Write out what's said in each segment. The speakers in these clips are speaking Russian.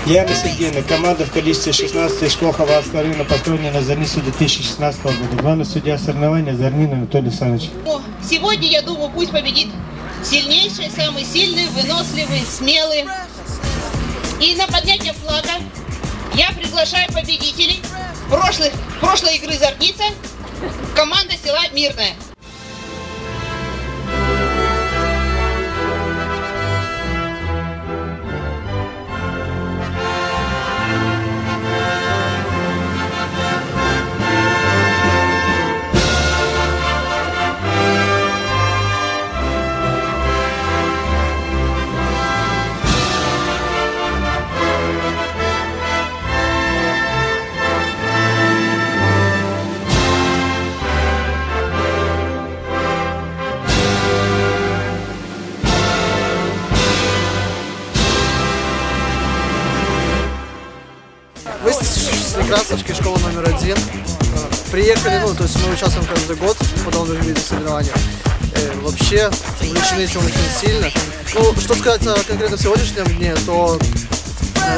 Яна Сергеевна, команда в количестве 16 из Шклохова района, построена на Зорницу 2016 года. Главный судья соревнования Зорнин Анатолий Александрович. Сегодня, я думаю, пусть победит сильнейший, самый сильный, выносливый, смелый. И на поднятие флага я приглашаю победителей прошлой игры Зорница, команда села Мирная. Мы с Некрасовской, школа номер 1. Приехали, то есть мы участвуем каждый год в подобных видах соревнований. Вообще увлечены этим очень сильно. Что сказать конкретно в сегодняшнем дне, то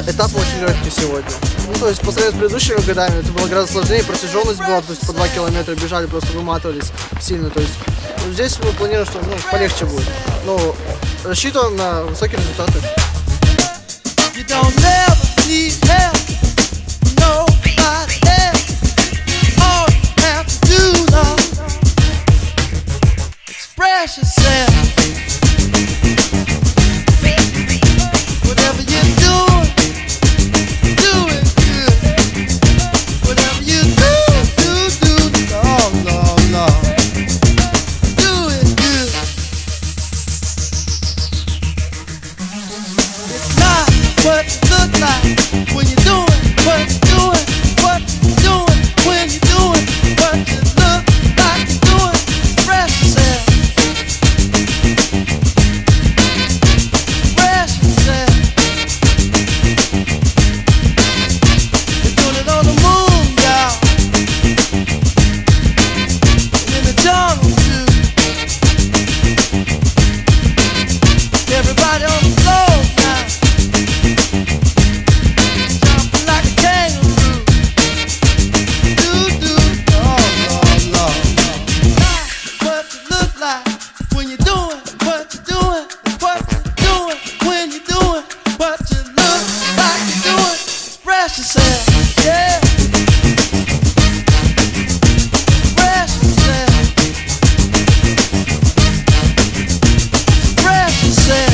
этап очень легкий сегодня. То есть по сравнению с предыдущими годами это было гораздо сложнее, протяженность была, то есть по 2 километра бежали, просто выматывались сильно. То есть здесь мы планируем, что полегче будет. Рассчитываем на высокие результаты. Express yourself. Whatever you're doing, do it good. Whatever you do, no. Do it good. It's not what you look like when you're doing what you're doing, what you're doing when you're doing what you look like you're doing. Express yourself. Everybody on the floor now, jumping like a kangaroo. Do, Lord. What you look like when you're doing what you're doing, what you're doing when you're doing what you look like you're doing. Express yourself, yeah. Express yourself. Express yourself.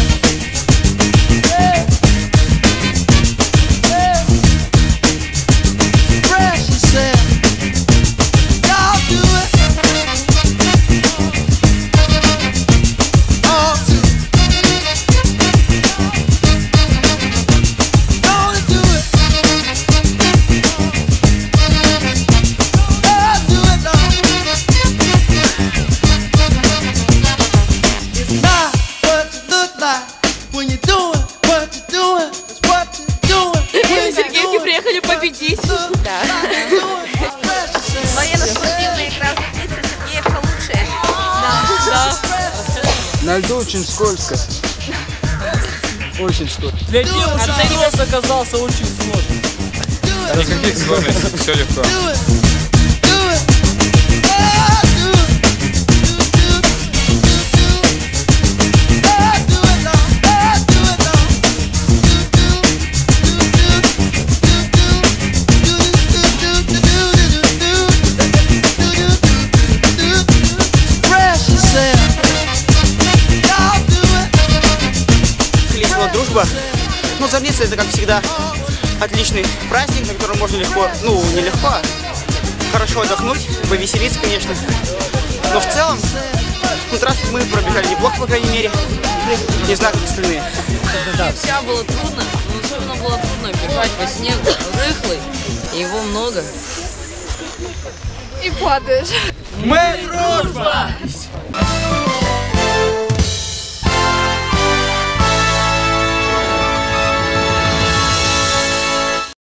Сергеевки приехали победить. Да. Военно-спортивная игра Сергеевка лучшая. Да. На льду очень скользко. Очень скользко. Для девушек кросс оказался очень сложным. Никаких сложностей, все легко. Дружба. Зорница — это, как всегда, отличный праздник, на котором можно легко, не легко, а хорошо отдохнуть, повеселиться, конечно. Но в целом, раз мы пробежали неплохо, по крайней мере, не знаю, как остальные. Всегда было трудно, но особенно было трудно бежать по снегу, рыхлый, и его много. И падаешь. Мы дружба!